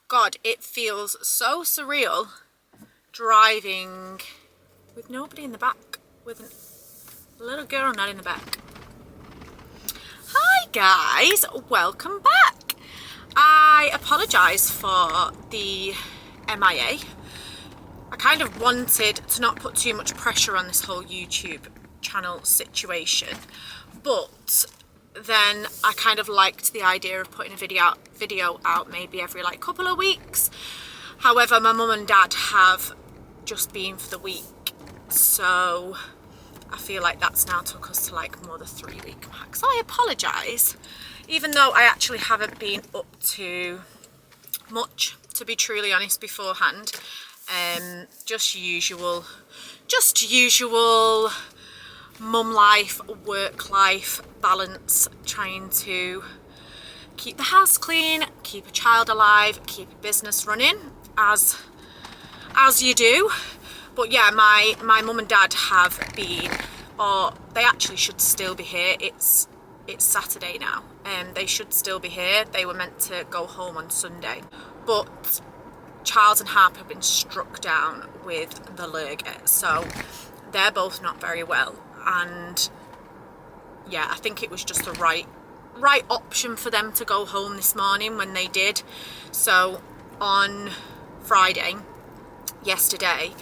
God, it feels so surreal driving with nobody in the back, with a little girl not in the back. Hi guys, welcome back. I apologise for the MIA. I kind of wanted to not put too much pressure on this whole YouTube channel situation, but then I kind of liked the idea of putting a video out maybe every like couple of weeks. However, my mum and dad have just been for the week, so I feel like that's now took us to like more the 3-week mark. So I apologise, even though I actually haven't been up to much, to be truly honest, beforehand. Just usual mum life, work life balance, trying to keep the house clean, keep a child alive, keep a business running, as you do. But yeah, my mum and dad have been, or they actually should still be here. It's Saturday now, and they should still be here. They were meant to go home on Sunday, but Charles and Harper have been struck down with the lurgy, so they're both not very well. And yeah, I think it was just the right option for them to go home this morning when they did. So on Friday, yesterday,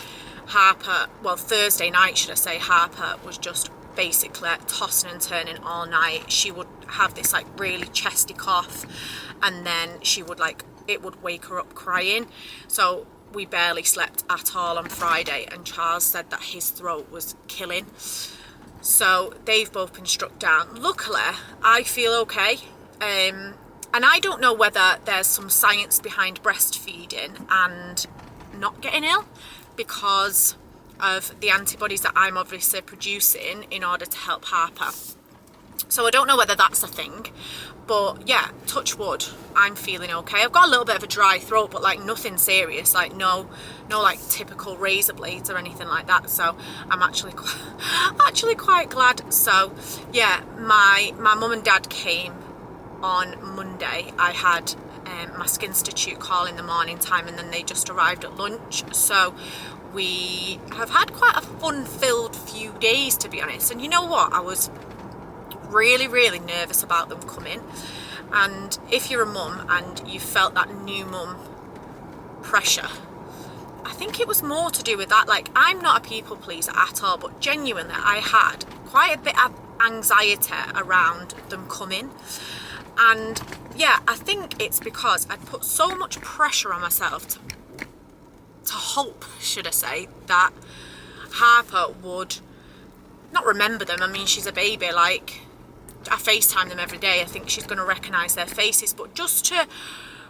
Thursday night should I say, Harper was just basically tossing and turning all night. She would have this like really chesty cough, and then it would wake her up crying. So we barely slept at all on Friday, and Charles said that his throat was killing. So they've both been struck down. Luckily, I feel okay. And I don't know whether there's some science behind breastfeeding and not getting ill because of the antibodies that I'm obviously producing in order to help Harper. So I don't know whether that's a thing, but yeah, touch wood, I'm feeling okay. I've got a little bit of a dry throat, but like nothing serious, like no like typical razor blades or anything like that. So I'm actually quite glad. So yeah, my mum and dad came on Monday. I had my Skin Institute call in the morning time, and then they just arrived at lunch. So we have had quite a fun-filled few days, to be honest. And you know what? I was really nervous about them coming. And if you're a mum and you felt that new mum pressure, I think it was more to do with that. Like, I'm not a people pleaser at all, but genuinely I had quite a bit of anxiety around them coming. And yeah, I think it's because I'd put so much pressure on myself to hope, should I say, that Harper would not remember them. I mean, she's a baby, like, I FaceTime them every day. I think she's going to recognise their faces, but just to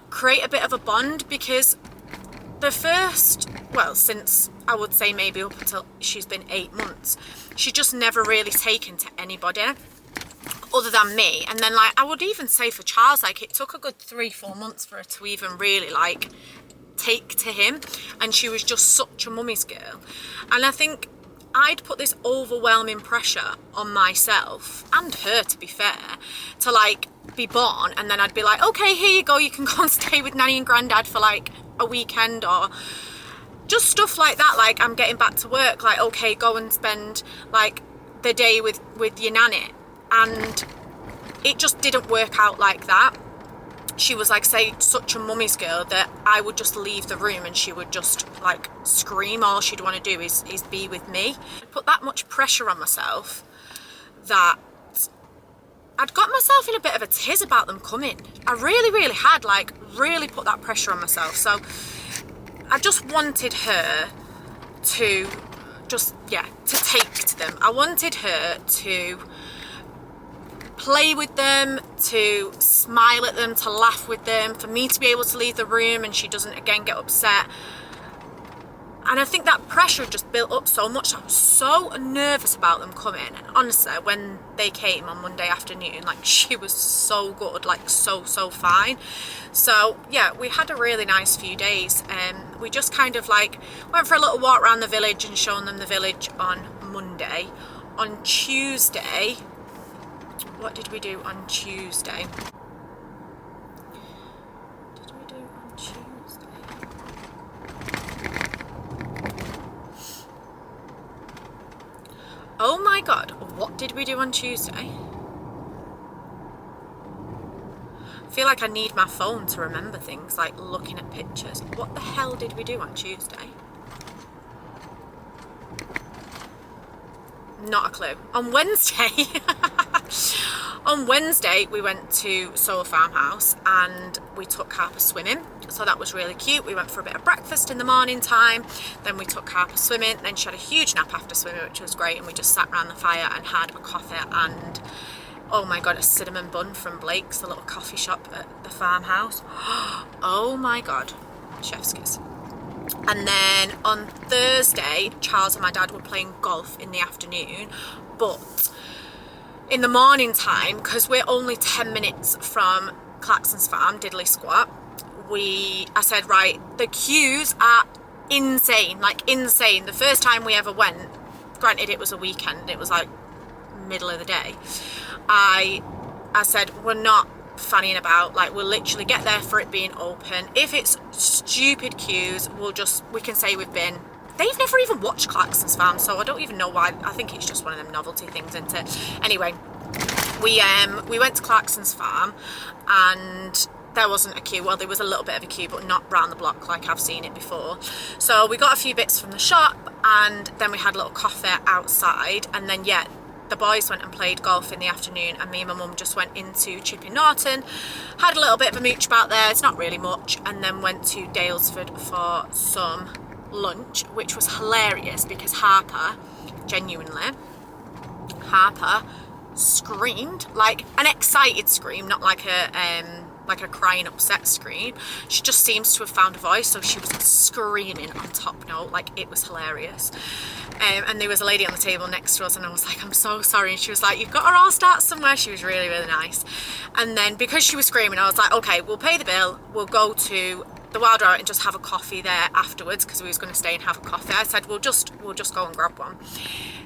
create a bit of a bond, because the first, since I would say maybe up until she's been 8 months, she just never really taken to anybody other than me. And then like I would even say for Charles, like it took a good 3-4 months for her to even really like take to him, and she was just such a mummy's girl. And I think I'd put this overwhelming pressure on myself and her, to be fair, to like be born, and then I'd be like, okay, here you go, you can go and stay with Nanny and Grandad for like a weekend, or just stuff like that. Like, I'm getting back to work, like, okay, go and spend like the day with your nanny. And it just didn't work out like that. She was like, say, such a mummy's girl that I would just leave the room and she would just like scream. All she'd want to do is be with me. I put that much pressure on myself that I'd got myself in a bit of a tiz about them coming. I really had, like, really put that pressure on myself. So I just wanted her to to take to them. I wanted her to play with them, to smile at them, to laugh with them, for me to be able to leave the room and she doesn't again get upset. And I think that pressure just built up so much. I was so nervous about them coming. And honestly, when they came on Monday afternoon, like, she was so good, like so fine. So yeah, we had a really nice few days. We just kind of like went for a little walk around the village and shown them the village on Monday. On Tuesday, what did we do on Tuesday? Oh my God, what did we do on Tuesday? I feel like I need my phone to remember things, like looking at pictures. What the hell did we do on Tuesday? Not a clue. On Wednesday, on Wednesday we went to Solar Farmhouse and we took Harper swimming. So that was really cute. We went for a bit of breakfast in the morning time, then we took Harper swimming, then she had a huge nap after swimming, which was great, and we just sat around the fire and had a coffee and, oh my God, a cinnamon bun from Blake's, the little coffee shop at the farmhouse. Oh my God, chef's kiss. And then on Thursday, Charles and my dad were playing golf in the afternoon, but in the morning time, because we're only 10 minutes from Clarkson's farm, Diddley Squat, I said, right, the queues are insane, like insane. The first time we ever went, granted it was a weekend, it was like middle of the day, I said, we're not fanning about, like we'll literally get there for it being open. If it's stupid queues, we can say we've been. They've never even watched Clarkson's farm, so I don't even know why. I think it's just one of them novelty things, isn't it? Anyway, we went to Clarkson's farm and there wasn't a queue. Well, there was a little bit of a queue, but not round the block like I've seen it before. So we got a few bits from the shop and then we had a little coffee outside, and then yeah, the boys went and played golf in the afternoon, and me and my mum just went into Chipping Norton, had a little bit of a mooch about there, it's not really much, and then went to Dalesford for some lunch, which was hilarious because Harper screamed, like an excited scream, not like a crying upset scream. She just seems to have found a voice, so she was screaming on top note, like it was hilarious. And there was a lady on the table next to us and I was like, I'm so sorry, and she was like, you've got to all start somewhere. She was really, really nice. And then because she was screaming, I was like, okay, we'll pay the bill, we'll go to the Wild Rabbit and just have a coffee there afterwards, because we was going to stay and have a coffee. I said we'll just go and grab one.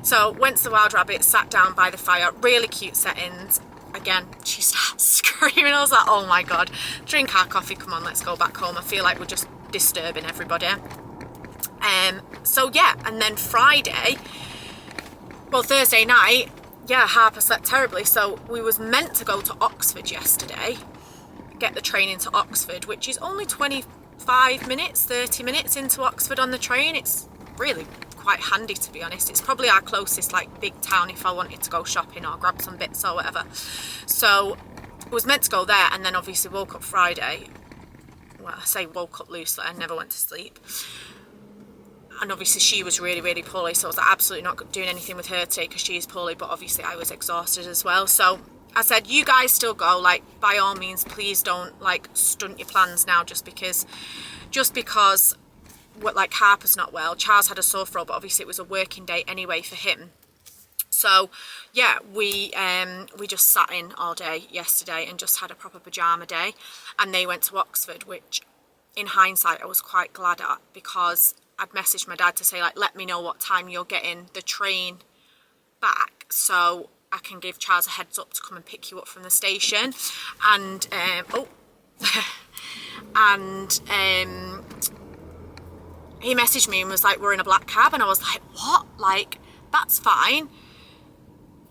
So went to the Wild Rabbit, sat down by the fire, really cute settings. Again, she starts screaming. I was like, oh my God, drink our coffee, come on, let's go back home. I feel like we're just disturbing everybody. So yeah, and then Thursday night, yeah, Harper slept terribly, so we was meant to go to Oxford yesterday, get the train into Oxford, which is only 25 minutes, 30 minutes into Oxford on the train. It's really quite handy, to be honest. It's probably our closest like big town if I wanted to go shopping or grab some bits or whatever. So I was meant to go there, and then obviously woke up Friday. Well, I say woke up loosely, I never went to sleep. And obviously she was really, really poorly, so I was like, absolutely not doing anything with her today because she is poorly, but obviously I was exhausted as well. So I said, you guys still go, like by all means, please don't like stunt your plans now just because what, like Harper's not well. Charles had a sore throat, but obviously it was a working day anyway for him. So yeah, we just sat in all day yesterday and just had a proper pyjama day, and they went to Oxford, which in hindsight I was quite glad at, because I'd messaged my dad to say, like, let me know what time you're getting the train back so I can give Charles a heads up to come and pick you up from the station. And he messaged me and was like, we're in a black cab, and I was like, what? Like, that's fine.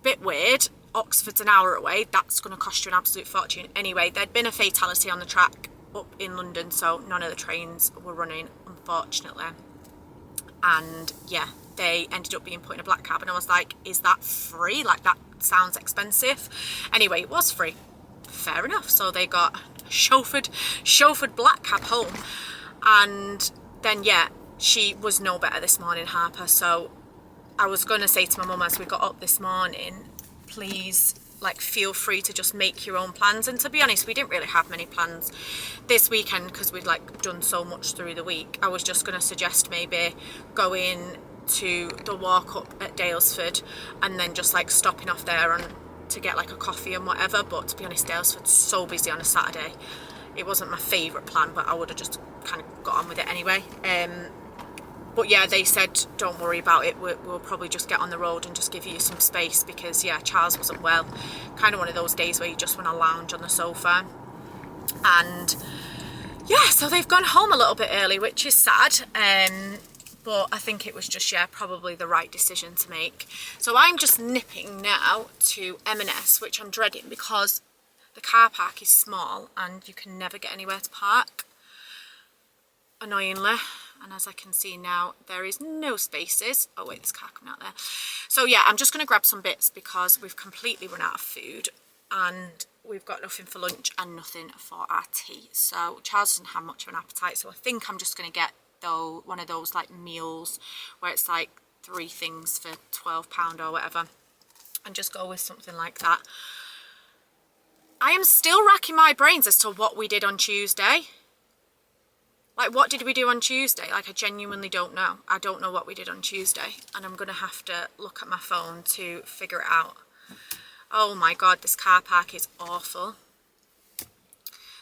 Bit weird. Oxford's an hour away. That's going to cost you an absolute fortune. Anyway, there'd been a fatality on the track up in London, so none of the trains were running, unfortunately. And yeah, they ended up being put in a black cab, and I was like, is that free? Like, that sounds expensive. Anyway, it was free. Fair enough. So they got a chauffeured black cab home. And then yeah, she was no better this morning, Harper. So I was going to say to my mum as we got up this morning, please, like, feel free to just make your own plans. And to be honest, we didn't really have many plans this weekend because we'd like done so much through the week. I was just going to suggest maybe going to the walk up at Dalesford and then just like stopping off there and to get like a coffee and whatever. But to be honest, Dalesford's so busy on a Saturday. It wasn't my favourite plan, but I would have just kind of got on with it anyway. But yeah, they said, don't worry about it. We'll probably just get on the road and just give you some space because, yeah, Charles wasn't well. Kind of one of those days where you just want to lounge on the sofa. And yeah, so they've gone home a little bit early, which is sad. but I think it was just, yeah, probably the right decision to make. So I'm just nipping now to M&S, which I'm dreading because the car park is small and you can never get anywhere to park, annoyingly. And as I can see now, there is no spaces. Oh wait, there's a car coming out there. So yeah, I'm just going to grab some bits because we've completely run out of food and we've got nothing for lunch and nothing for our tea. So Charles doesn't have much of an appetite, so I think I'm just going to get though one of those like meals where it's like 3 things for £12 or whatever, and just go with something like that. I am still racking my brains as to what we did on Tuesday. Like, what did we do on Tuesday? Like, I genuinely don't know. I don't know what we did on Tuesday, and I'm going to have to look at my phone to figure it out. Oh my God, this car park is awful.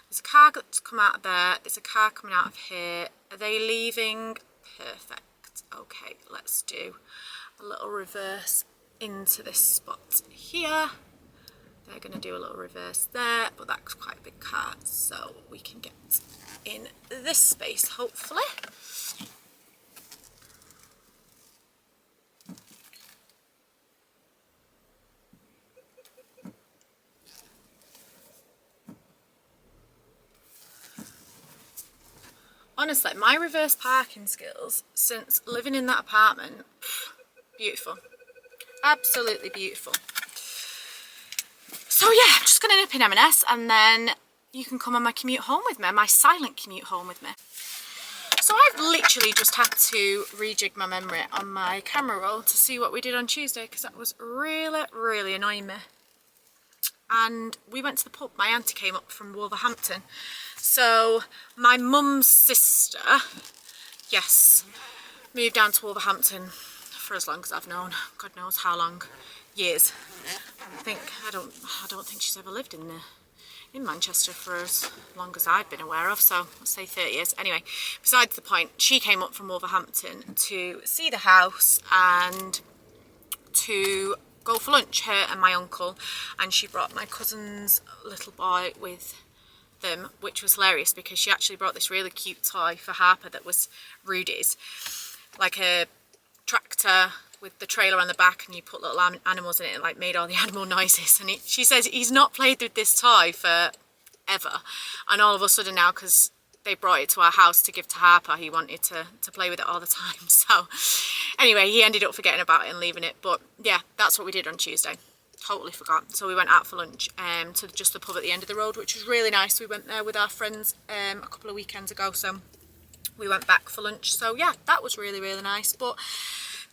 There's a car that's come out of there. There's a car coming out of here. Are they leaving? Perfect. Okay, let's do a little reverse into this spot here. They're going to do a little reverse there, but that's quite a big car, so we can get in this space, hopefully. Honestly, my reverse parking skills since living in that apartment, beautiful. Absolutely beautiful. So yeah, I'm just going to nip in M&S and then you can come on my commute home with me, my silent commute home with me. So I've literally just had to rejig my memory on my camera roll to see what we did on Tuesday, because that was really, really annoying me. And we went to the pub. My auntie came up from Wolverhampton. So my mum's sister, yes, moved down to Wolverhampton for as long as I've known. God knows how long. Years. I don't think she's ever lived in Manchester for as long as I've been aware of, so let's say 30 years. Anyway, besides the point, she came up from Wolverhampton to see the house and to go for lunch, her and my uncle, and she brought my cousin's little boy with them, which was hilarious because she actually brought this really cute toy for Harper that was Rudy's, like a tractor with the trailer on the back, and you put little animals in it and like made all the animal noises. And she says he's not played with this toy for ever, and all of a sudden now, because they brought it to our house to give to Harper, he wanted to play with it all the time. So anyway, he ended up forgetting about it and leaving it. But yeah, that's what we did on Tuesday. Totally forgot. So we went out for lunch to just the pub at the end of the road, which was really nice. We went there with our friends a couple of weekends ago, so we went back for lunch. So yeah, that was really, really nice. But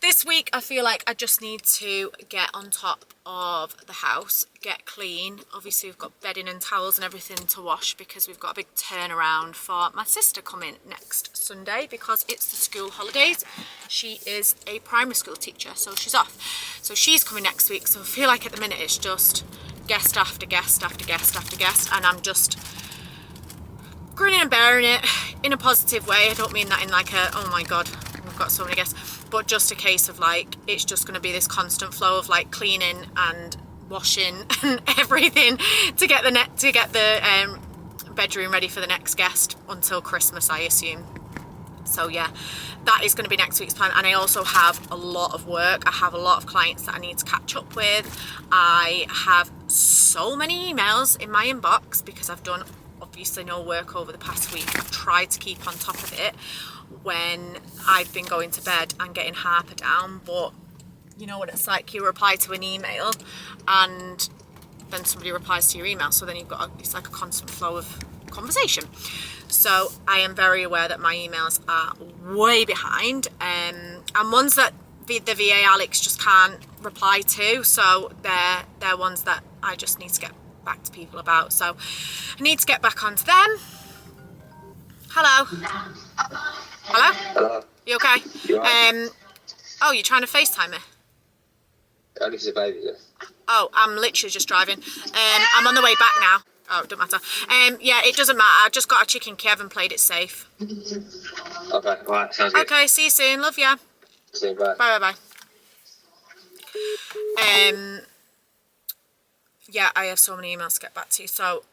this week I feel like I just need to get on top of the house, get clean. Obviously we've got bedding and towels and everything to wash because we've got a big turnaround for my sister coming next Sunday because it's the school holidays. She is a primary school teacher, so she's off. So she's coming next week, so I feel like at the minute it's just guest after guest after guest after guest, and I'm just grinning and bearing it in a positive way. I don't mean that in like a, oh my God, we've got so many guests, but just a case of like, it's just going to be this constant flow of like cleaning and washing and everything to get the bedroom ready for the next guest until Christmas, I assume. So yeah, that is going to be next week's plan. And I also have a lot of work. I have a lot of clients that I need to catch up with. I have so many emails in my inbox because I've done obviously no work over the past week. I've tried to keep on top of it when I've been going to bed and getting Harper down, but you know what it's like, you reply to an email and then somebody replies to your email, so then it's like a constant flow of conversation. So I am very aware that my emails are way behind, and ones that the VA Alex just can't reply to, so they're ones that I just need to get back to people about. So I need to get back onto them. Hello. Hello? Hello. You okay? You alright? Oh, you're trying to FaceTime me? Only for the baby. Oh, I'm literally just driving. I'm on the way back now. Oh, it doesn't matter. Yeah, it doesn't matter. I just got a chicken Kev and played it safe. Okay, right, sounds good. Okay, see you soon. Love ya. See you, bye. Bye, bye, bye. Yeah, I have so many emails to get back to. So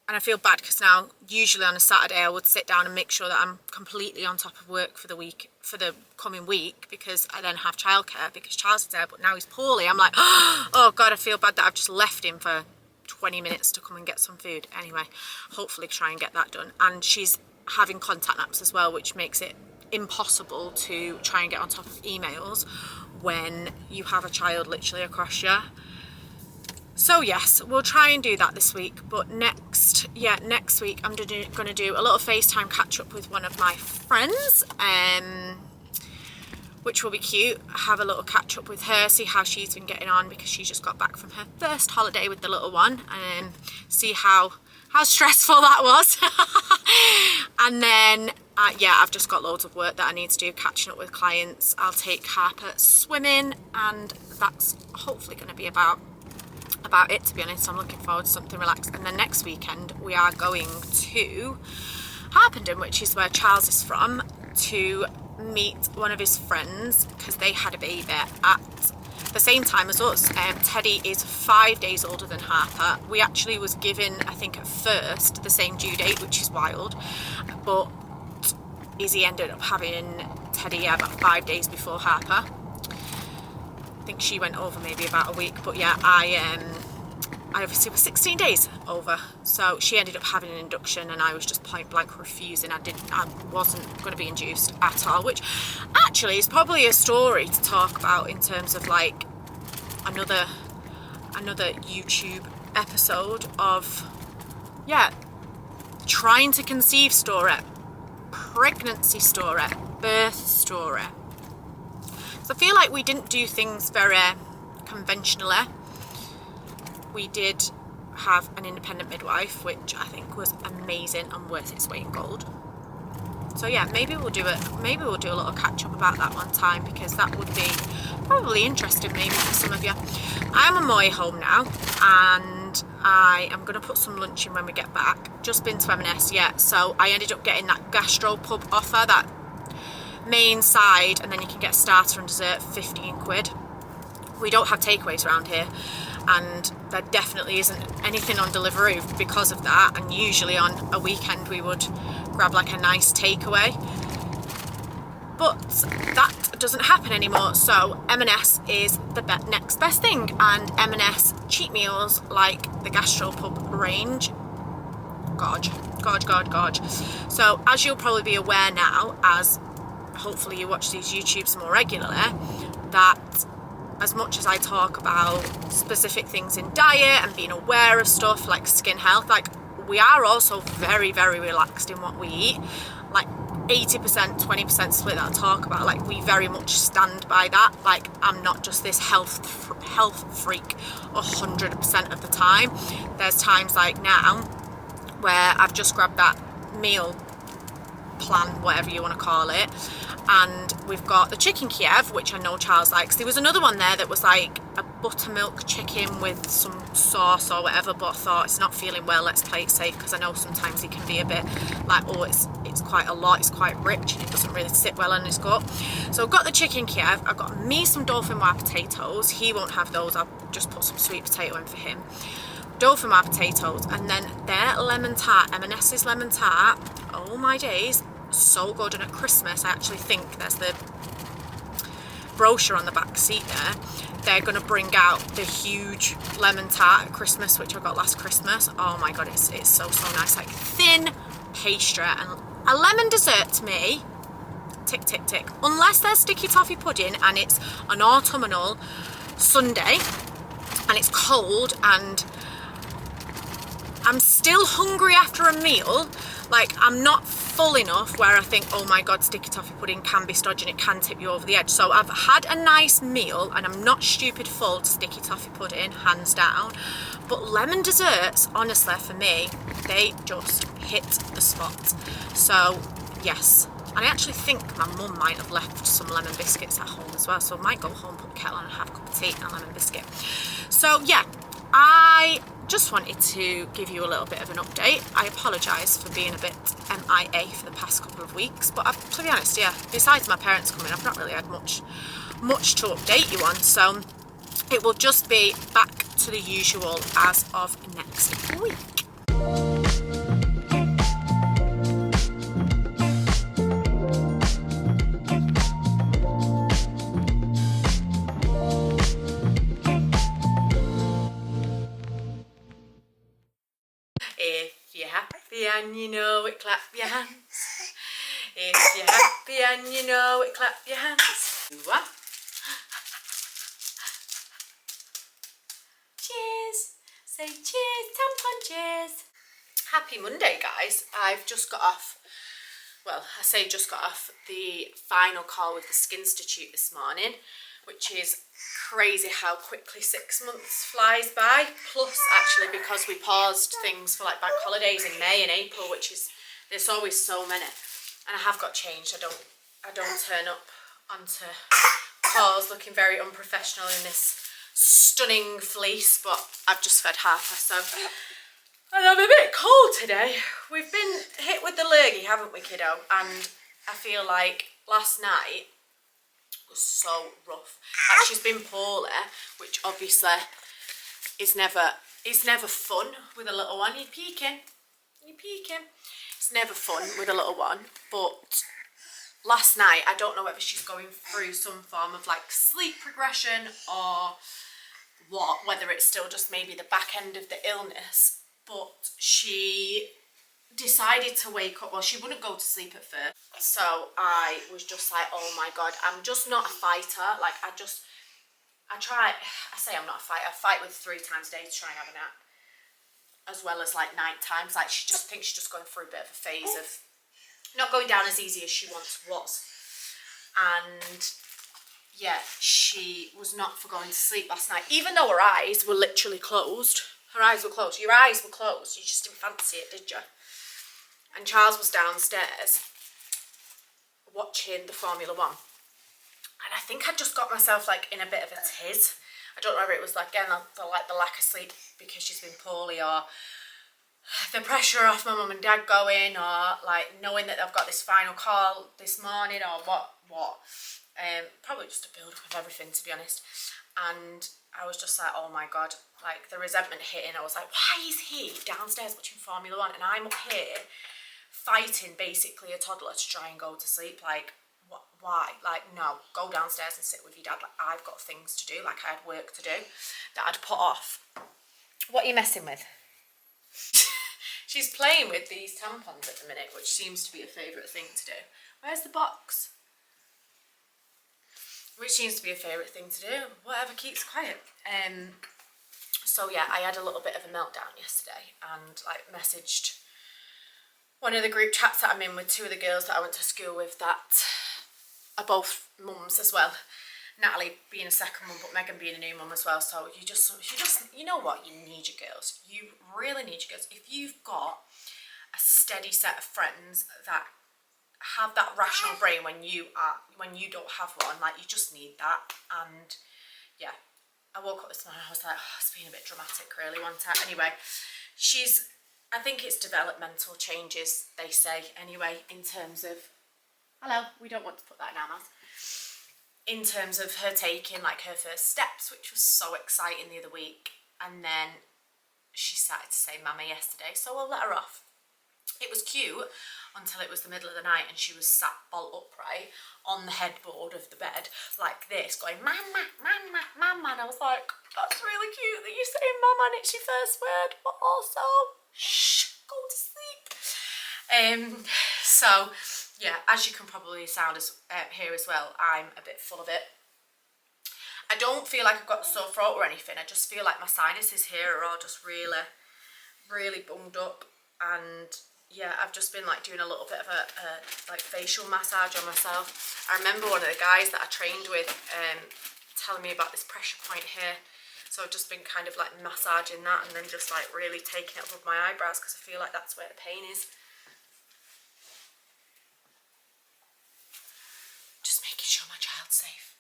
and I feel bad because now usually on a Saturday I would sit down and make sure that I'm completely on top of work for the week, for the coming week, because I then have childcare because Charles is there, but now he's poorly. I'm like, oh God, I feel bad that I've just left him for 20 minutes to come and get some food. Anyway, hopefully try and get that done. And she's having contact naps as well, which makes it impossible to try and get on top of emails when you have a child literally across you. So yes, we'll try and do that this week, but next week I'm going to do a little FaceTime catch up with one of my friends, which will be cute. Have a little catch up with her, see how she's been getting on, because she just got back from her first holiday with the little one, and see how stressful that was. And then I've just got loads of work that I need to do, catching up with clients. I'll take Harper swimming, and that's hopefully going to be about it, to be honest. I'm looking forward to something relaxed. And then next weekend we are going to Harpenden, which is where Charles is from, to meet one of his friends because they had a baby at the same time as us. Teddy is 5 days older than Harper. We actually was given, I think at first, the same due date, which is wild, but Izzy ended up having Teddy about 5 days before Harper. I think she went over maybe about a week, but yeah, I obviously was 16 days over, so she ended up having an induction, and I was just point blank refusing. I wasn't going to be induced at all, which actually is probably a story to talk about in terms of like another YouTube episode of trying to conceive story, pregnancy story, birth story. So I feel like we didn't do things very conventionally. We did have an independent midwife, which I think was amazing and worth its weight in gold. So yeah, maybe we'll do a little catch up about that one time, because that would be probably interesting maybe for some of you. I'm on my way home now, and I am going to put some lunch in when we get back. Just been to M&S yet, so I ended up getting that gastro pub offer, that main side, and then you can get starter and dessert for 15 quid. We don't have takeaways around here, and there definitely isn't anything on delivery because of that, and usually on a weekend we would grab like a nice takeaway, but that doesn't happen anymore. So M&S is the next best thing, and M&S cheap meals like the gastropub range, gorge. So as you'll probably be aware now, as hopefully you watch these YouTubes more regularly, that as much as I talk about specific things in diet and being aware of stuff like skin health, like we are also very, very relaxed in what we eat. Like 80%, 20% split that I talk about, like we very much stand by that. Like I'm not just this health freak 100% of the time. There's times like now where I've just grabbed that meal plan, whatever you want to call it, and we've got the chicken Kiev, which I know Charles likes. There was another one there that was like a buttermilk chicken with some sauce or whatever, but I thought it's not feeling well, let's play it safe, because I know sometimes it can be a bit like, oh, it's quite a lot, it's quite rich, and it doesn't really sit well on his gut. So I've got the chicken Kiev, I've got me some dauphinoise potatoes. He won't have those, I'll just put some sweet potato in for him. Dauphinoise potatoes, and then their lemon tart, M&S's lemon tart, oh my days, so good. And at Christmas, I actually think there's the brochure on the back seat there, they're going to bring out the huge lemon tart at Christmas, which I got last Christmas. Oh my god, it's so nice, like thin pastry. And a lemon dessert to me, tick tick tick, unless there's sticky toffee pudding and it's an autumnal Sunday and it's cold and I'm still hungry after a meal, like I'm not full enough where I think, oh my god, sticky toffee pudding can be stodgy and it can tip you over the edge. So I've had a nice meal and I'm not stupid full to sticky toffee pudding, hands down. But lemon desserts, honestly, for me, they just hit the spot. So yes, and I actually think my mum might have left some lemon biscuits at home as well, so I might go home, put the kettle on and have a cup of tea and a lemon biscuit. So yeah, I just wanted to give you a little bit of an update. I apologise for being a bit MIA for the past couple of weeks, but to be honest, yeah, besides my parents coming, I've not really had much to update you on, so it will just be back to the usual as of next week. and you know it, clap your hands. If you're happy and you know it, clap your hands. What? Cheers. Say cheers, tampon cheers. Happy Monday, guys. I've just got off, well, I say just got off the final call with the Skin Institute this morning, which is crazy how quickly 6 months flies by. Plus, actually, because we paused things for like bank holidays in May and April, which is, there's always so many. And I have got changed. I don't turn up onto calls looking very unprofessional in this stunning fleece, but I've just fed Harper, so. And I'm a bit cold today. We've been hit with the lurgy, haven't we, kiddo? And I feel like last night was so rough. Like, she's been poorly, which obviously is never fun with a little one. You're peeking. It's never fun with a little one. But last night, I don't know whether she's going through some form of like sleep progression or what, whether it's still just maybe the back end of the illness. But she decided to wake up. Well, she wouldn't go to sleep at first. So I was just like, oh my God, I'm just not a fighter. Like, I say I'm not a fighter. I fight with 3 times a day to try and have a nap. As well as like night times. Like, she just thinks she's just going through a bit of a phase of not going down as easy as she once was. And yeah, she was not for going to sleep last night. Even though her eyes were literally closed. Her eyes were closed. Your eyes were closed. You just didn't fancy it, did you? And Charles was downstairs watching the Formula One. And I think I just got myself like in a bit of a tiz. I don't know whether it was like, again, the lack of sleep because she's been poorly, or the pressure off my mum and dad going, or like knowing that I've got this final call this morning, or what. Probably just a build-up of everything, to be honest. And I was just like, oh my God, like the resentment hitting. I was like, why is he downstairs watching Formula One and I'm up here fighting basically a toddler to try and go to sleep? Like, why? Like, no, go downstairs and sit with your dad. Like, I've got things to do. Like, I had work to do that I'd put off. What are you messing with? She's playing with these tampons at the minute, which seems to be a favourite thing to do. Where's the box? Which seems to be a favourite thing to do. Whatever keeps quiet. So yeah, I had a little bit of a meltdown yesterday and like messaged one of the group chats that I'm in with 2 of the girls that I went to school with that are both mums as well. Natalie being a second mum, but Megan being a new mum as well. So you just, you know what? You need your girls. You really need your girls. If you've got a steady set of friends that have that rational brain when you don't have one, like you just need that. And yeah, I woke up this morning, I was like, oh, it's been a bit dramatic really, wasn't it? Anyway, I think it's developmental changes, they say, anyway, in terms of, hello, we don't want to put that in our mouth, in terms of her taking like her first steps, which was so exciting the other week. And then she started to say mama yesterday, so we'll let her off. It was cute until it was the middle of the night and she was sat bolt upright on the headboard of the bed like this, going mama, mama, mama. And I was like, that's really cute that you're saying mama and it's your first word, but also shh, go to sleep. So yeah, as you can probably sound hear as well, I'm a bit full of it. I don't feel like I've got a sore throat or anything. I just feel like my sinuses here are all just really bunged up. And yeah, I've just been like doing a little bit of a like facial massage on myself. I remember one of the guys that I trained with telling me about this pressure point here. So I've just been kind of like massaging that and then just like really taking it above my eyebrows because I feel like that's where the pain is. Just making sure my child's safe.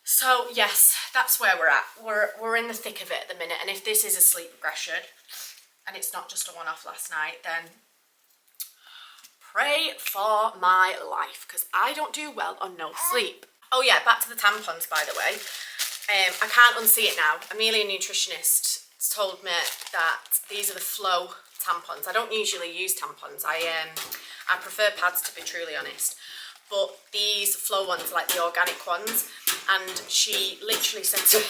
So yes, that's where we're at. We're in the thick of it at the minute, and if this is a sleep regression and it's not just a one-off last night, then pray for my life because I don't do well on no sleep. Oh yeah, back to the tampons, by the way. I can't unsee it now. Amelia, nutritionist, told me that these are the Flow tampons. I don't usually use tampons. I prefer pads, to be truly honest. But these Flow ones are like the organic ones, and she literally said to me,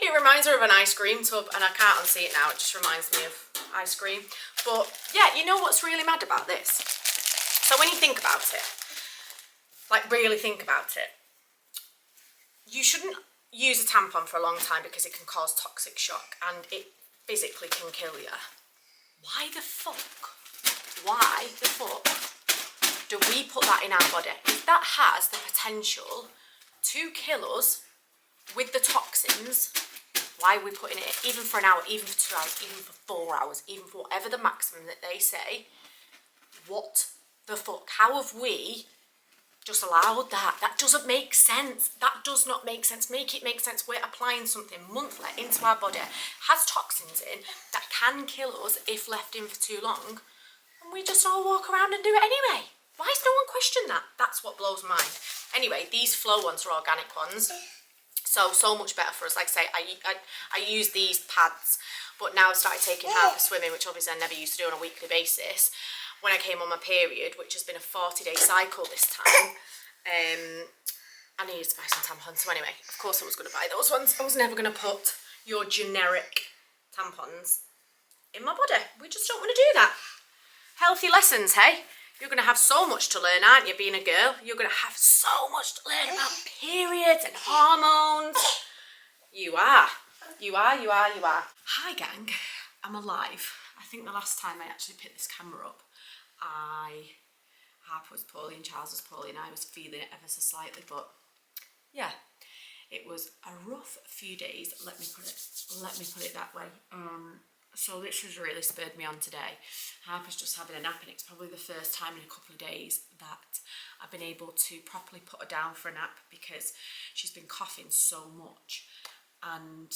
It reminds me of an ice cream tub, and I can't unsee it now. It just reminds me of ice cream. But yeah, you know what's really mad about this? So when you think about it, like really think about it, you shouldn't use a tampon for a long time because it can cause toxic shock and it physically can kill you. Why the fuck do we put that in our body? If that has the potential to kill us with the toxins, why are we putting it in? Even for an hour, even for 2 hours, even for 4 hours, even for whatever the maximum that they say? What the fuck? How have we just allowed that? That doesn't make sense. That does not make sense. Make it make sense. We're applying something monthly into our body, has toxins in, that can kill us if left in for too long, and we just all walk around and do it anyway. Why has no one questioned that? That's what blows my mind. Anyway, these Flow ones are organic ones. So much better for us. Like I say, I use these pads, but now I've started taking Harper swimming, which obviously I never used to do on a weekly basis. When I came on my period, which has been a 40-day cycle this time, I needed to buy some tampons. So anyway, of course I was going to buy those ones. I was never going to put your generic tampons in my body. We just don't want to do that. Healthy lessons, hey? You're going to have so much to learn, aren't you, being a girl? You're going to have so much to learn about periods and hormones. You are. Hi, gang. I'm alive. I think the last time I actually picked this camera up, Harper was poorly and Charles was poorly and I was feeling it ever so slightly, but yeah, it was a rough few days, let me put it that way. So this has really spurred me on today. Harper's just having a nap and it's probably the first time in a couple of days that I've been able to properly put her down for a nap because she's been coughing so much, and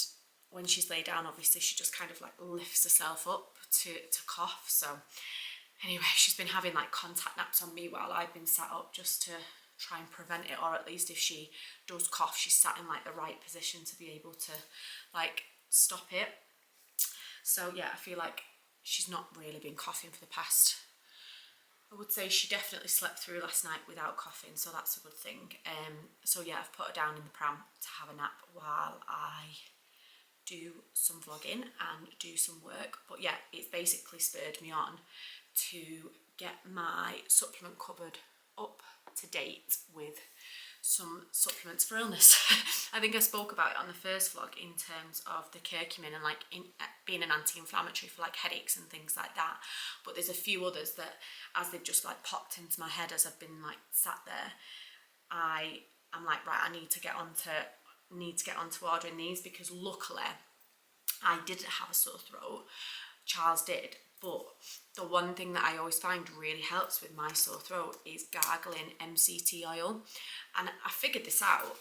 when she's laid down obviously she just kind of like lifts herself up to cough. So anyway, she's been having like contact naps on me while I've been sat up just to try and prevent it, or at least if she does cough she's sat in like the right position to be able to like stop it. So yeah, I feel like she's not really been coughing for the past, I would say she definitely slept through last night without coughing, so that's a good thing. So yeah, I've put her down in the pram to have a nap while I do some vlogging and do some work. But yeah, it's basically spurred me on to get my supplement cupboard up to date with some supplements for illness. I think I spoke about it on the first vlog in terms of the curcumin and like being an anti-inflammatory for like headaches and things like that, but there's a few others that as they've just like popped into my head as I've been like sat there, I'm like, right, I need to get onto ordering these, because luckily I didn't have a sore throat. Charles did, but the one thing that I always find really helps with my sore throat is gargling MCT oil, and I figured this out.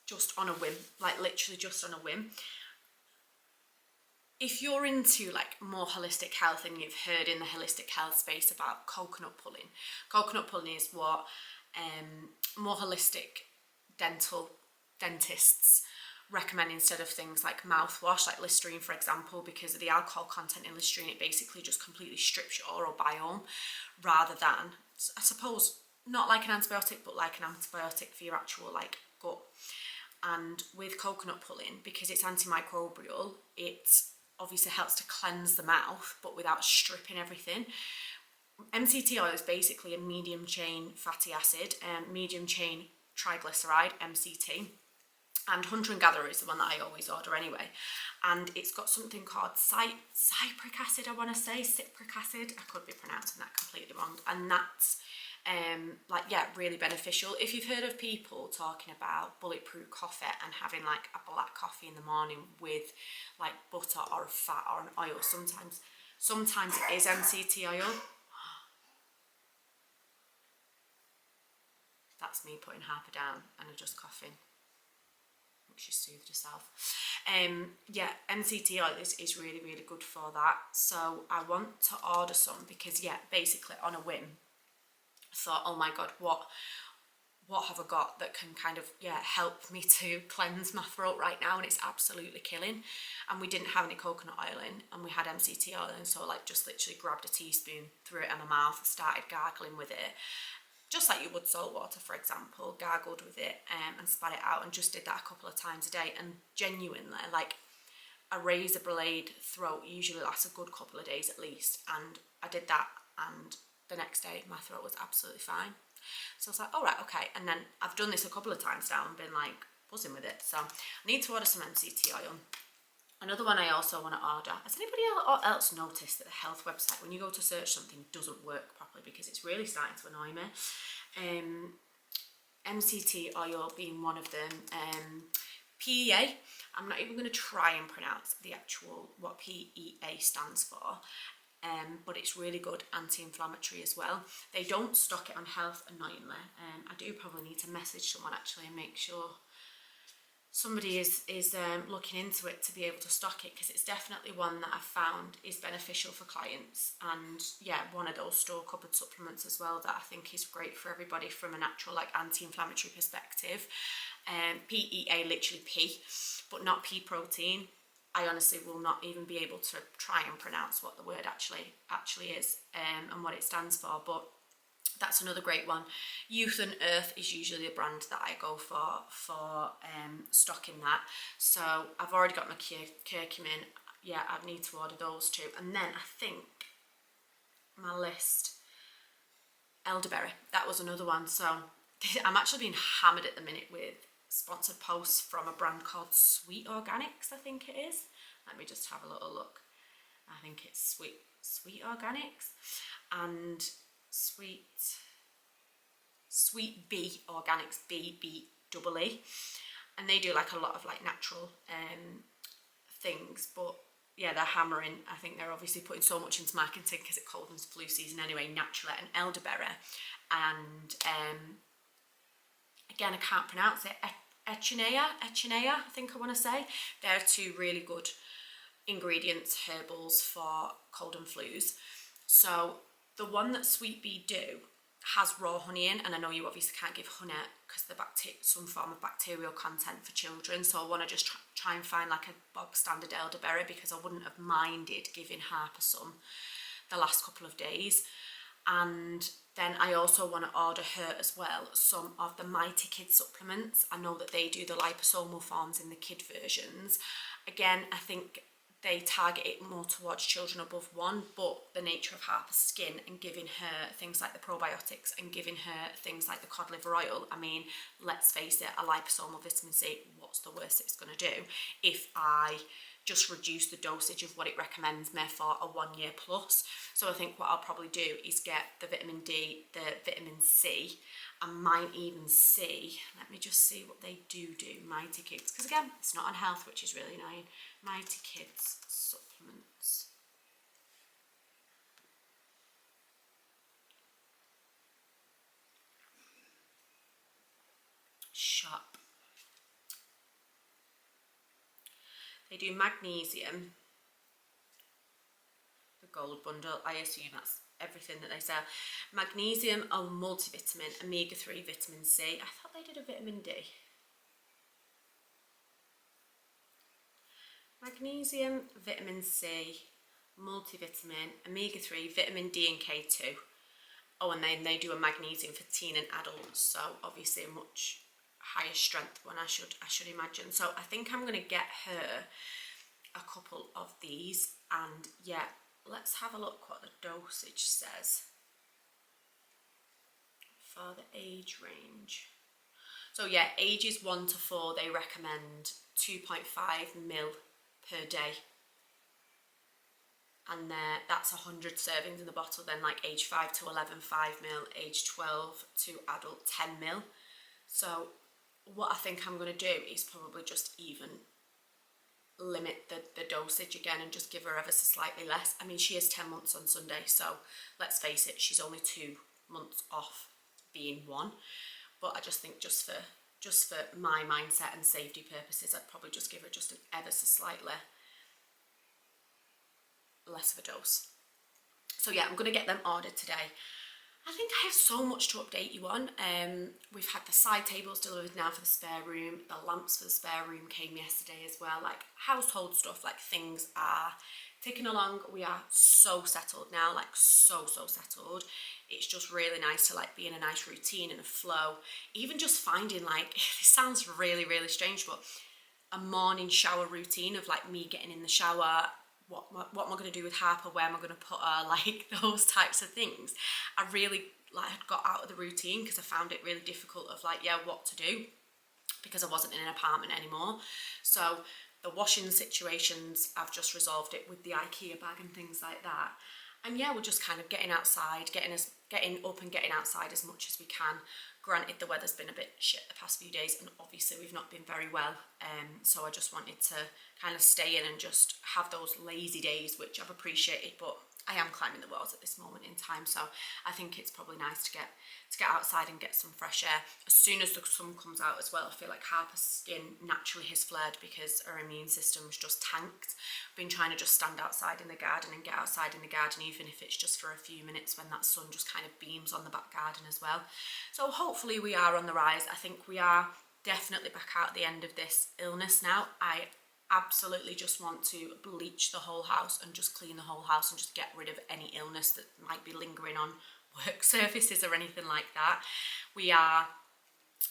Just on a whim, like literally just on a whim. If you're into like more holistic health and you've heard in the holistic health space about coconut pulling is what more holistic dentists recommend instead of things like mouthwash, like Listerine for example, because of the alcohol content in Listerine. It basically just completely strips your oral biome, rather than, I suppose, not like an antibiotic, but like an antibiotic for your actual like gut. And with coconut pulling, because it's antimicrobial, it obviously helps to cleanse the mouth but without stripping everything. MCT oil is basically a medium chain fatty acid, medium chain triglyceride, MCT. And Hunter and Gatherer is the one that I always order anyway. And it's got something called citric acid, I want to say, citric acid. I could be pronouncing that completely wrong. And that's, like, yeah, really beneficial. If you've heard of people talking about bulletproof coffee and having like a black coffee in the morning with like butter or a fat or an oil, sometimes it is MCT oil. That's me putting Harper down and I'm just coughing. She soothed herself. Yeah, MCT oil is really, really good for that. So I want to order some because, yeah, basically on a whim, I thought, oh my God, what have I got that can kind of, yeah, help me to cleanse my throat right now, and it's absolutely killing. And we didn't have any coconut oil in, and we had MCT oil in, so like just literally grabbed a teaspoon, threw it in my mouth, started gargling with it. just like you would salt water, for example, gargled with it and spat it out, and just did that a couple of times a day. And genuinely, like, a razor blade throat usually lasts a good couple of days at least, and I did that, and the next day my throat was absolutely fine. So I was like, all right, okay. And then I've done this a couple of times now and been like buzzing with it. So I need to order some MCT oil. Another one I also want to order. Has anybody else noticed that the health website, when you go to search something, doesn't work properly? Because it's really starting to annoy me. MCT oil being one of them. PEA. I'm not even going to try and pronounce the actual what PEA stands for. But it's really good anti-inflammatory as well. They don't stock it on Health, annoyingly. I do probably need to message someone actually and make sure somebody is looking into it to be able to stock it, because it's definitely one that I've found is beneficial for clients, and yeah, one of those store cupboard supplements as well that I think is great for everybody from a natural, like, anti-inflammatory perspective. PEA, literally P, but not pea protein. I honestly will not even be able to try and pronounce what the word actually is and what it stands for, but that's another great one. Youth and Earth is usually a brand that I go for stocking that. So I've already got my curcumin. Yeah, I need to order those too. And then I think my list, elderberry, that was another one. So I'm actually being hammered at the minute with sponsored posts from a brand called Sweet Organics, I think it is. Let me just have a little look. I think it's Sweet Organics and Sweet Bee Organics, BBEE, and they do like a lot of like natural things, but yeah, they're hammering. I think they're obviously putting so much into marketing because it's cold and flu season anyway. Naturally, and elderberry, and again, I can't pronounce it. Echinacea, I think I want to say. They're two really good ingredients, herbals for cold and flus. So the one that Sweet Bee do has raw honey in, and I know you obviously can't give honey because the some form of bacterial content for children, so I want to just try and find like a bog standard elderberry, because I wouldn't have minded giving Harper some the last couple of days. And then I also want to order her as well some of the Mighty Kids supplements. I know that they do the liposomal forms in the kid versions. Again, I think they target it more towards children above 1, but the nature of Harper's skin and giving her things like the probiotics and giving her things like the cod liver oil, I mean, let's face it, a liposomal vitamin C, what's the worst it's going to do if I just reduce the dosage of what it recommends me for a 1 year plus? So I think what I'll probably do is get the vitamin D, the vitamin C, and might even see, let me just see what they do, Mighty Kids, because again, it's not on Health, which is really annoying. Mighty Kids supplements. Shop. They do magnesium, the gold bundle, I assume that's everything that they sell. Magnesium, a multivitamin, omega-3 vitamin C. I thought they did a vitamin D. Magnesium, vitamin C, multivitamin, omega-3, vitamin D and K2. Oh, and then they do a magnesium for teen and adults, so obviously a much higher strength one, I should imagine. So I think I'm going to get her a couple of these, and yeah, let's have a look what the dosage says for the age range. So yeah, ages 1 to 4, they recommend 2.5 mil per day, and that's 100 servings in the bottle. Then like age 5 to 11, 5 mil, age 12 to adult, 10 mil. So what I think I'm going to do is probably just even limit the dosage again and just give her ever so slightly less. I mean, she is 10 months on Sunday, so let's face it, she's only 2 months off being 1. But I just think just for my mindset and safety purposes, I'd probably just give her just an ever so slightly less of a dose. So yeah, I'm going to get them ordered today. I think I have so much to update you on. We've had the side tables delivered now for the spare room. The lamps for the spare room came yesterday as well. Like household stuff, like things are ticking along. We are so settled now, like so settled. It's just really nice to like be in a nice routine and a flow. Even just finding like, this sounds really strange, but a morning shower routine of like me getting in the shower, what am I going to do with Harper, where am I going to put her, like those types of things. I really like had got out of the routine because I found it really difficult of like, yeah, what to do, because I wasn't in an apartment anymore. So the washing situations, I've just resolved it with the IKEA bag and things like that. And yeah, we're just kind of getting outside, getting up and getting outside as much as we can. Granted, the weather's been a bit shit the past few days, and obviously we've not been very well. So I just wanted to kind of stay in and just have those lazy days, which I've appreciated, but I am climbing the walls at this moment in time. So I think it's probably nice to get outside and get some fresh air. As soon as the sun comes out as well, I feel like Harper's skin naturally has flared because her immune system's just tanked. I've been trying to just stand outside in the garden and get outside in the garden, even if it's just for a few minutes when that sun just kind of beams on the back garden as well. So hopefully we are on the rise. I think we are definitely back out at the end of this illness now. I absolutely just want to bleach the whole house and just clean the whole house and just get rid of any illness that might be lingering on work surfaces or anything like that. We are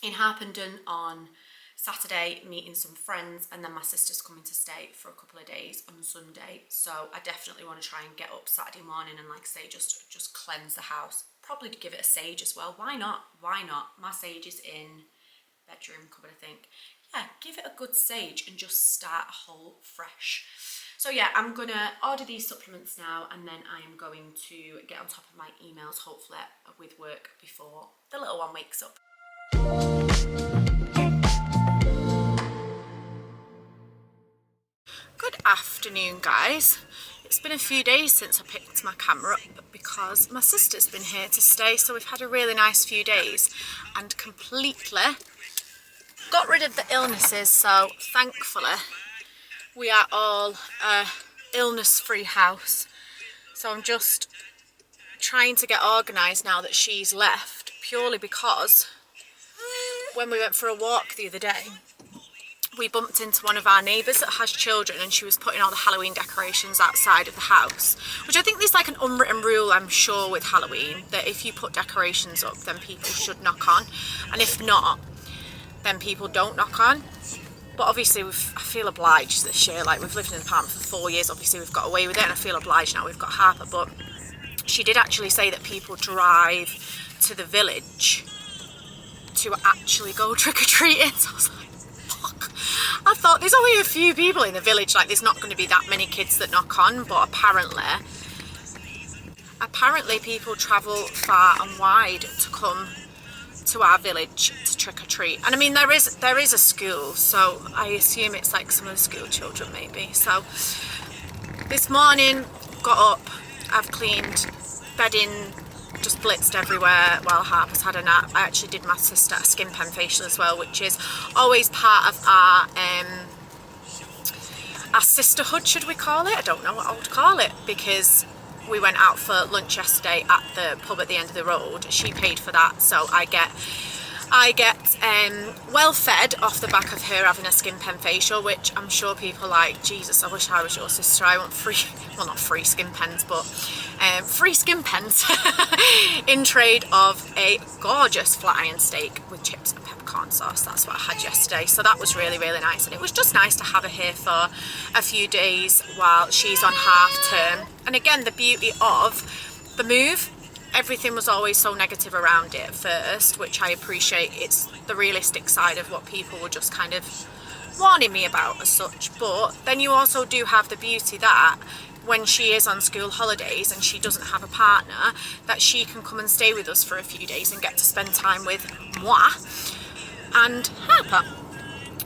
in Harpenden on Saturday meeting some friends, and then my sister's coming to stay for a couple of days on Sunday. So I definitely want to try and get up Saturday morning and like say just cleanse the house. Probably to give it a sage as well. Why not? My sage is in bedroom cupboard, I think. Yeah, give it a good sage and just start a whole fresh. So yeah, I'm gonna order these supplements now, and then I am going to get on top of my emails, hopefully with work, before the little one wakes up. Good afternoon, guys. It's been a few days since I picked my camera up because my sister's been here to stay, so we've had a really nice few days and completely got rid of the illnesses. So thankfully we are all a illness-free house. So I'm just trying to get organised now that she's left, purely because when we went for a walk the other day, we bumped into one of our neighbours that has children, and she was putting all the Halloween decorations outside of the house, which I think there's like an unwritten rule, I'm sure, with Halloween, that if you put decorations up then people should knock on, and if not then people don't knock on. But obviously I feel obliged this year. Like, we've lived in an apartment for 4 years, obviously we've got away with it, and I feel obliged now we've got Harper. But she did actually say that people drive to the village to actually go trick-or-treating. So I was like, fuck. I thought there's only a few people in the village, like there's not going to be that many kids that knock on, but apparently people travel far and wide to come to our village to trick-or-treat. And I mean, there is a school, so I assume it's like some of the school children maybe. So this morning, got up, I've cleaned bedding, just blitzed everywhere while Harper's had a nap. I actually did my sister a skin pen facial as well, which is always part of our sisterhood, should we call it? I don't know what I would call it, because we went out for lunch yesterday at the pub at the end of the road. She paid for that, so I get well fed off the back of her having a skin pen facial, which I'm sure people are like, Jesus, I wish I was your sister. I want free, well, not free skin pens, but free skin pens in trade of a gorgeous flat iron steak with chips and peppercorn sauce. That's what I had yesterday, so that was really nice. And it was just nice to have her here for a few days while she's on half term. And again, the beauty of the move, everything was always so negative around it at first, which I appreciate. It's the realistic side of what people were just kind of warning me about as such. But then you also do have the beauty that when she is on school holidays and she doesn't have a partner, that she can come and stay with us for a few days and get to spend time with moi and Harper.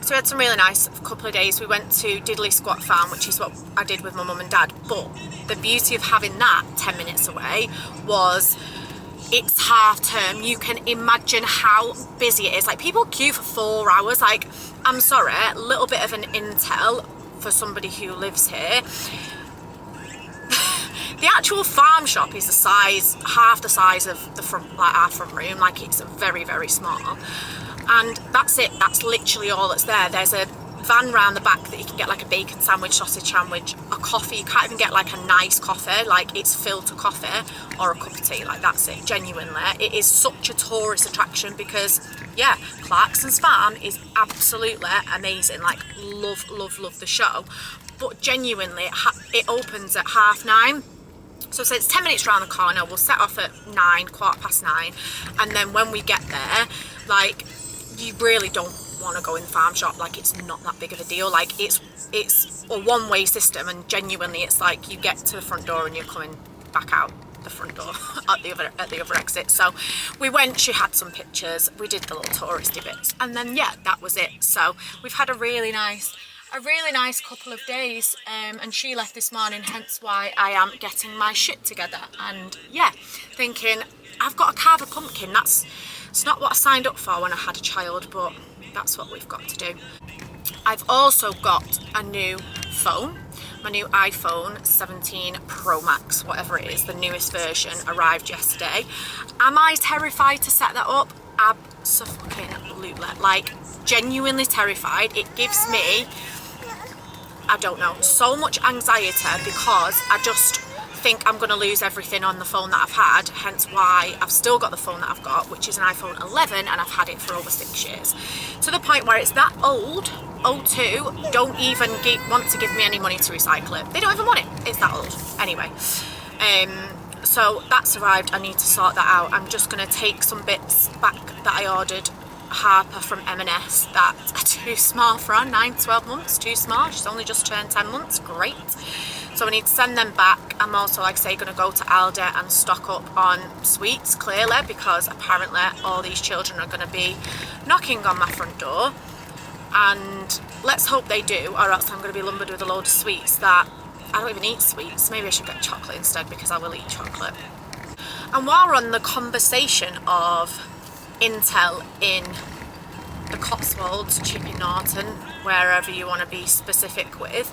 So we had some really nice couple of days. We went to Diddley Squat Farm, which is what I did with my mum and dad. But the beauty of having that 10 minutes away was it's half term. You can imagine how busy it is. Like, people queue for 4 hours. Like, I'm sorry, a little bit of an intel for somebody who lives here. The actual farm shop is the size, half the size of the front, like our front room. Like, it's very, very small. And that's it. That's literally all that's there. There's a van round the back that you can get like a bacon sandwich, sausage sandwich, a coffee. You can't even get like a nice coffee. Like, it's filter coffee or a cup of tea. Like, that's it. Genuinely, it is such a tourist attraction because, yeah, Clarkson's Farm is absolutely amazing. Like, love, love, love the show. But genuinely, it opens at 9:30. So it's 10 minutes round the corner. We'll set off at 9, 9:15. And then when we get there, like, you really don't want to go in the farm shop. Like, it's not that big of a deal. Like, it's a one-way system, and genuinely it's like you get to the front door and you're coming back out the front door at the other exit. So we went, she had some pictures, we did the little touristy bits, and then yeah, that was it. So we've had a really nice couple of days, and she left this morning, hence why I am getting my shit together. And yeah, thinking I've got to carve a pumpkin. It's not what I signed up for when I had a child, but that's what we've got to do. I've also got a new phone. My new iPhone 17 Pro Max, whatever it is, the newest version, arrived yesterday. Am I terrified to set that up? Absolutely. Like, genuinely terrified. It gives me, I don't know, so much anxiety because I just think I'm going to lose everything on the phone that I've had, hence why I've still got the phone that I've got, which is an iPhone 11, and I've had it for over 6 years. To the point where it's that old, O2 don't even want to give me any money to recycle it. They don't even want it. It's that old. Anyway, so that's arrived. I need to sort that out. I'm just going to take some bits back that I ordered Harper from M&S that are too small for her, 9 to 12 months, too small. She's only just turned 10 months, great. So I need to send them back. I'm also, like I say, going to go to Aldi and stock up on sweets, clearly, because apparently all these children are going to be knocking on my front door. And let's hope they do, or else I'm going to be lumbered with a load of sweets that I don't even eat sweets. Maybe I should get chocolate instead, because I will eat chocolate. And while we're on the conversation of Intel in the Cotswolds, Chippy Norton, wherever you want to be specific with,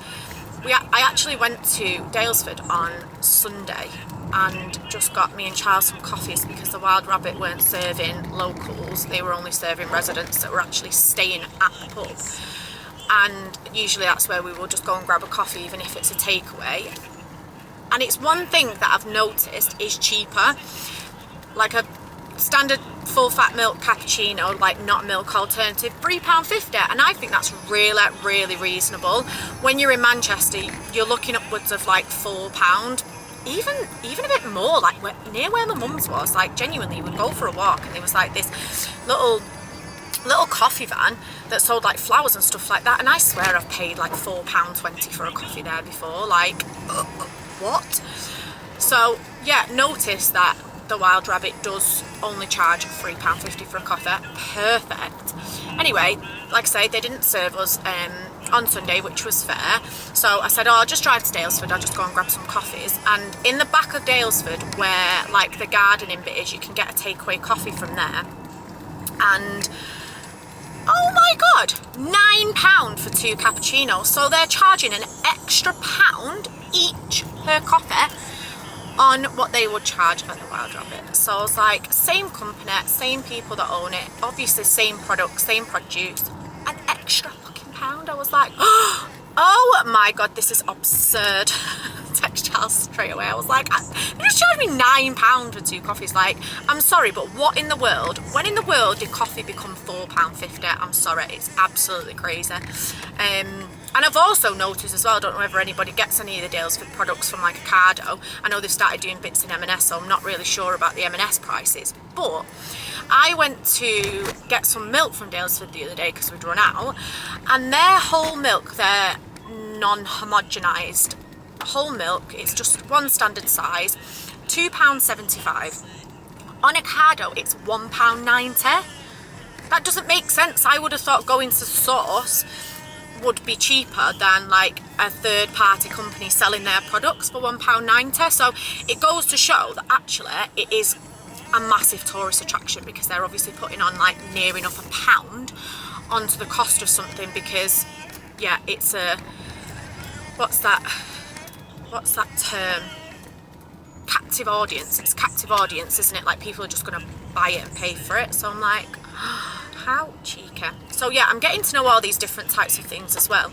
I actually went to Dalesford on Sunday and just got me and Charles some coffees because the Wild Rabbit weren't serving locals. They were only serving residents that were actually staying at the pub. And usually that's where we will just go and grab a coffee, even if it's a takeaway. And it's one thing that I've noticed is cheaper. Like a standard full fat milk cappuccino, like not milk alternative, £3.50, and I think that's really, really reasonable. When you're in Manchester, you're looking upwards of like £4, even a bit more, like near where my mum's was. Like, genuinely, you would go for a walk and there was like this little coffee van that sold like flowers and stuff like that, and I swear I've paid like £4.20 for a coffee there before. Like, what? So yeah, notice that the Wild Rabbit does only charge £3.50 for a coffee. Perfect. Anyway, like I say, they didn't serve us on Sunday, which was fair. So I said, I'll just drive to Dalesford. I'll just go and grab some coffees. And in the back of Dalesford, where like the gardening bit is, you can get a takeaway coffee from there. And oh my God, £9 for 2 cappuccinos. So they're charging an extra £1 each per coffee on what they would charge at the Wild Rabbit. So I was like, same company, same people that own it, obviously same product, same produce, an extra fucking £1. I was like, oh my God, this is absurd. Text Charles straight away. I was like, they just charged me £9 for 2 coffees. Like, I'm sorry, but what in the world? When in the world did coffee become £4.50? I'm sorry, it's absolutely crazy. And I've also noticed as well, I don't know whether anybody gets any of the Dalesford products from like Ocado. I know they've started doing bits in M&S, so I'm not really sure about the M&S prices. But I went to get some milk from Dalesford the other day because we'd run out, and their whole milk, their non-homogenised whole milk, it's just one standard size, £2.75. On Ocado, it's £1.90. That doesn't make sense. I would have thought going to Source would be cheaper than like a third-party company selling their products for £1.90. So it goes to show that actually it is a massive tourist attraction, because they're obviously putting on like near enough £1 onto the cost of something, because yeah, it's a what's that term? captive audience. It's captive audience, isn't it? Like, people are just going to buy it and pay for it. So I'm like, how cheeky. So yeah, I'm getting to know all these different types of things as well,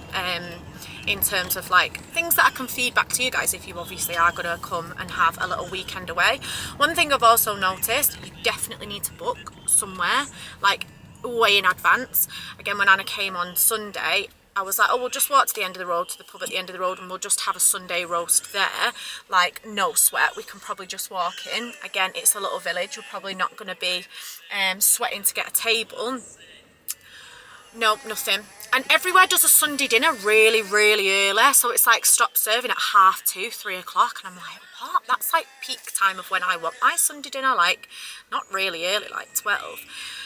in terms of like things that I can feed back to you guys if you obviously are going to come and have a little weekend away. One thing I've also noticed, you definitely need to book somewhere like way in advance. Again, when Anna came on Sunday, I was like, oh, we'll just walk to the end of the road, to the pub at the end of the road, and we'll just have a Sunday roast there. Like, no sweat, we can probably just walk in. Again, it's a little village, we're probably not going to be sweating to get a table. No, nothing. And everywhere does a Sunday dinner really, really early. So it's like stop serving at 2:30, 3 o'clock. And I'm like, what? That's like peak time of when I want my Sunday dinner. Like, not really early, like 12.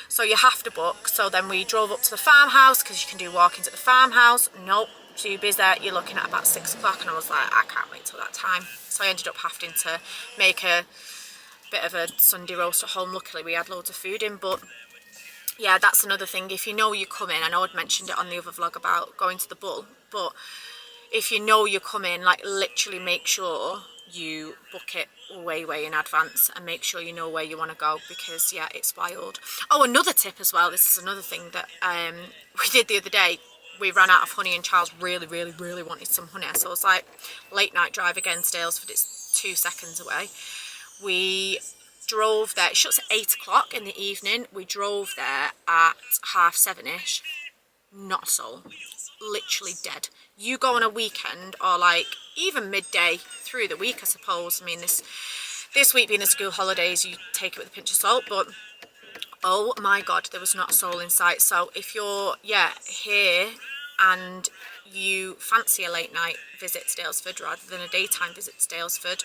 So you have to book. So then we drove up to the farmhouse because you can do walk-ins at the farmhouse. Nope, too busy. You're looking at about 6 o'clock. And I was like, I can't wait till that time. So I ended up having to make a bit of a Sunday roast at home. Luckily, we had loads of food in, but yeah, that's another thing. If you know you're coming, I know I'd mentioned it on the other vlog about going to the Bull, but if you know you're coming, like, literally make sure you book it way in advance and make sure you know where you want to go, because yeah, it's wild. Oh, another tip as well, this is another thing that we did the other day. We ran out of honey and Charles really wanted some honey, so I was like, late night drive again to Dalesford, it's 2 seconds away. We drove there, it shuts at 8 o'clock in the evening. We drove there at 6:30ish, not a soul, literally dead. You go on a weekend or like even midday through the week, I suppose. I mean, this week being the school holidays, you take it with a pinch of salt, but oh my god, there was not a soul in sight. So if you're here and you fancy a late night visit to Dalesford rather than a daytime visit to Dalesford,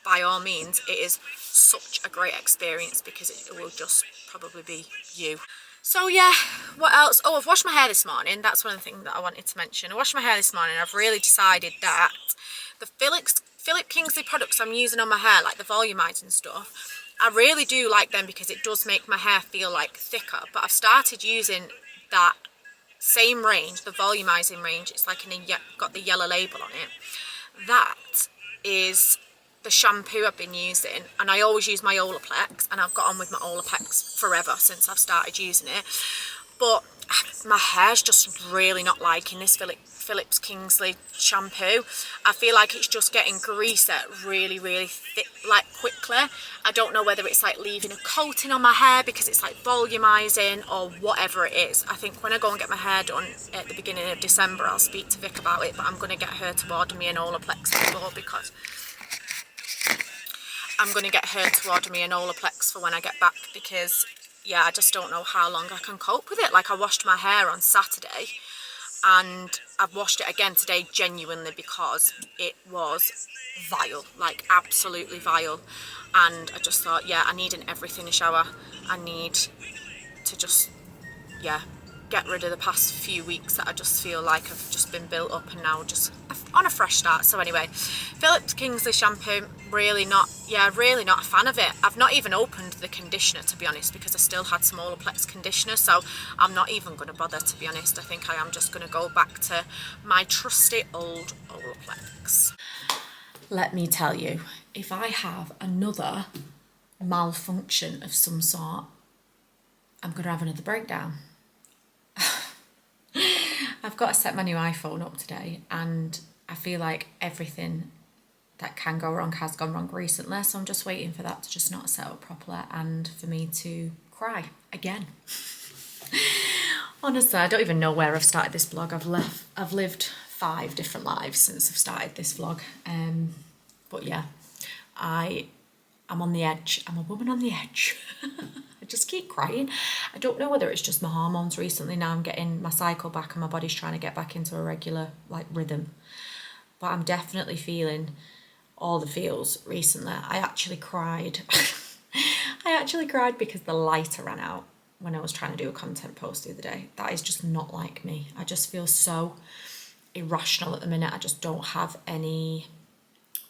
by all means, it is such a great experience because it will just probably be you. So yeah, what else? Oh, I've washed my hair this morning. That's one of the things that I wanted to mention. I washed my hair this morning. I've really decided that the Philip Kingsley products I'm using on my hair, like the volumizing stuff, I really do like them because it does make my hair feel like thicker. But I've started using that same range, the volumizing range. It's like got the yellow label on it. That is the shampoo I've been using, and I always use my Olaplex, and I've got on with my Olaplex forever since I've started using it. But my hair's just really not liking this Phillips Kingsley shampoo. I feel like it's just getting greasy really thick, like quickly. I don't know whether it's like leaving a coating on my hair because it's like volumizing or whatever it is. I think when I go and get my hair done at the beginning of December, I'll speak to Vic about it, but I'm going to get her to order me an Olaplex before, because I'm going to get her to order me an Olaplex for when I get back, because yeah, I just don't know how long I can cope with it. Like, I washed my hair on Saturday and I've washed it again today genuinely because it was vile, like absolutely vile. And I just thought, yeah, I need an everything shower. I need to just, yeah, get rid of the past few weeks that I just feel like have just been built up, and now just on a fresh start. So anyway, Phillips Kingsley shampoo, really not a fan of it. I've not even opened the conditioner, to be honest, because I still had some Olaplex conditioner, so I'm not even going to bother, to be honest. I think I am just going to go back to my trusty old Olaplex. Let me tell you, if I have another malfunction of some sort, I'm going to have another breakdown. I've got to set my new iPhone up today, and I feel like everything that can go wrong has gone wrong recently, so I'm just waiting for that to just not set up properly and for me to cry again. Honestly, I don't even know where I've started this vlog. I've lived 5 different lives since I've started this vlog, but yeah, I'm on the edge. I'm a woman on the edge. I just keep crying. I don't know whether it's just my hormones recently. Now I'm getting my cycle back and my body's trying to get back into a regular like rhythm. But I'm definitely feeling all the feels recently. I actually cried. I actually cried because the lighter ran out when I was trying to do a content post the other day. That is just not like me. I just feel so irrational at the minute. I just don't have any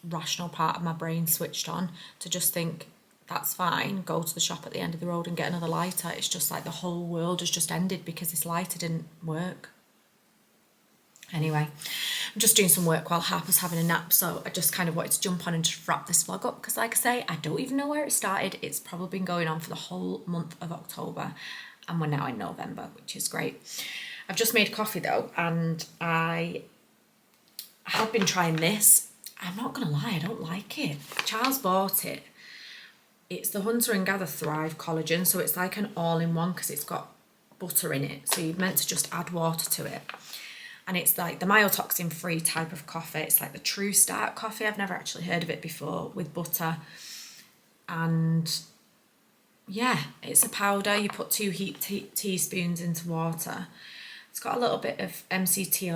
rational part of my brain switched on to just think, that's fine, go to the shop at the end of the road and get another lighter. It's just like the whole world has just ended because this lighter didn't work. Anyway, I'm just doing some work while Harper's having a nap, so I just kind of wanted to jump on and just wrap this vlog up because, like I say, I don't even know where it started. It's probably been going on for the whole month of October, and we're now in November, which is great. I've just made coffee though, and I have been trying this. I'm not gonna lie, I don't like it. Charles bought it. It's the Hunter and Gather Thrive collagen, so it's like an all-in-one because it's got butter in it, so you're meant to just add water to it. And it's like the myotoxin free type of coffee. It's like the True Start coffee. I've never actually heard of it before, with butter. And yeah, it's a powder. You put 2 teaspoons into water. It's got a little bit of MCT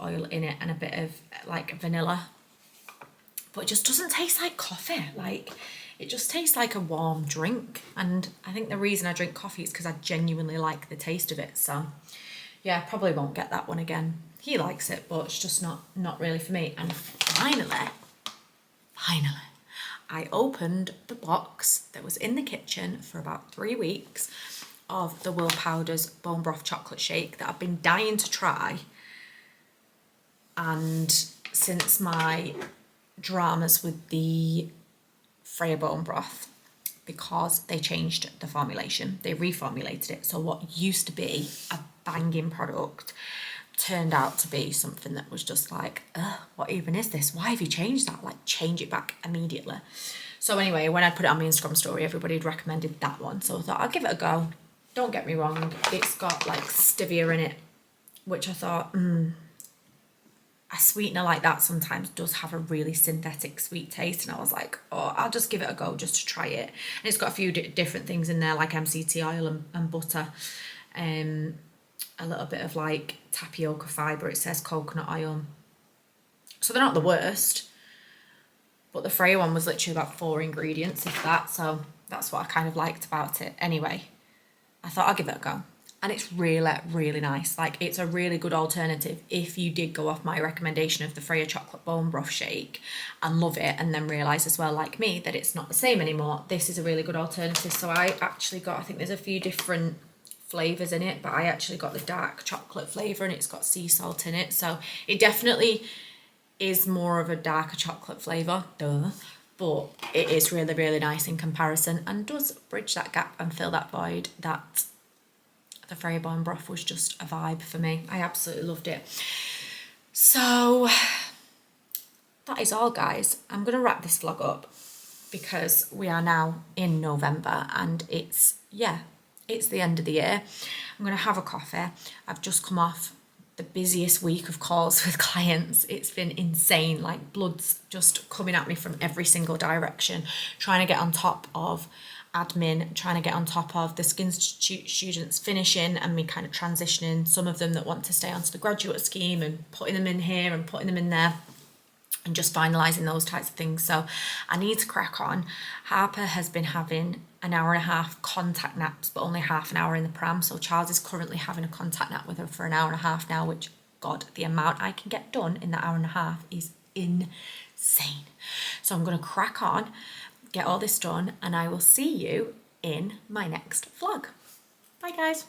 oil in it and a bit of like vanilla. But it just doesn't taste like coffee. Like, it just tastes like a warm drink. And I think the reason I drink coffee is because I genuinely like the taste of it. So yeah, probably won't get that one again. He likes it, but it's just not really for me. And finally, I opened the box that was in the kitchen for about 3 weeks of the Will Powder's bone broth chocolate shake that I've been dying to try. And since my dramas with the Freya bone broth, because they changed the formulation, they reformulated it, so what used to be a banging product turned out to be something that was just like, what even is this? Why have you changed that? Like, change it back immediately. So anyway, when I put it on my Instagram story, everybody had recommended that one, so I thought I'll give it a go. Don't get me wrong, it's got like stevia in it, which I thought, a sweetener like that sometimes does have a really synthetic sweet taste, and I was like, oh, I'll just give it a go just to try it. And it's got a few different things in there, like MCT oil and butter, a little bit of like tapioca fibre. It says coconut oil, so they're not the worst, but the Freya one was literally about 4 ingredients, if that, so that's what I kind of liked about it. Anyway, I thought I'll give it a go. And it's really, really nice. Like, it's a really good alternative if you did go off my recommendation of the Freya chocolate bone broth shake and love it, and then realise as well, like me, that it's not the same anymore. This is a really good alternative. So I actually got, I think there's a few different flavours in it, but I actually got the dark chocolate flavour, and it's got sea salt in it. So it definitely is more of a darker chocolate flavour, but it is really, really nice in comparison, and does bridge that gap and fill that void that the Freya bone broth was just a vibe for me. I absolutely loved it. So that is all, guys. I'm going to wrap this vlog up because we are now in November, and it's the end of the year. I'm going to have a coffee. I've just come off the busiest week of calls with clients. It's been insane, like blood's just coming at me from every single direction, trying to get on top of admin, trying to get on top of the Skin Institute students finishing and me kind of transitioning some of them that want to stay onto the graduate scheme, and putting them in here and putting them in there, and just finalising those types of things. So I need to crack on. Harper has been having an hour and a half contact naps, but only half an hour in the pram. So Charles is currently having a contact nap with her for an hour and a half now, which, God, the amount I can get done in that hour and a half is insane. So I'm going to crack on, get all this done, and I will see you in my next vlog. Bye, guys.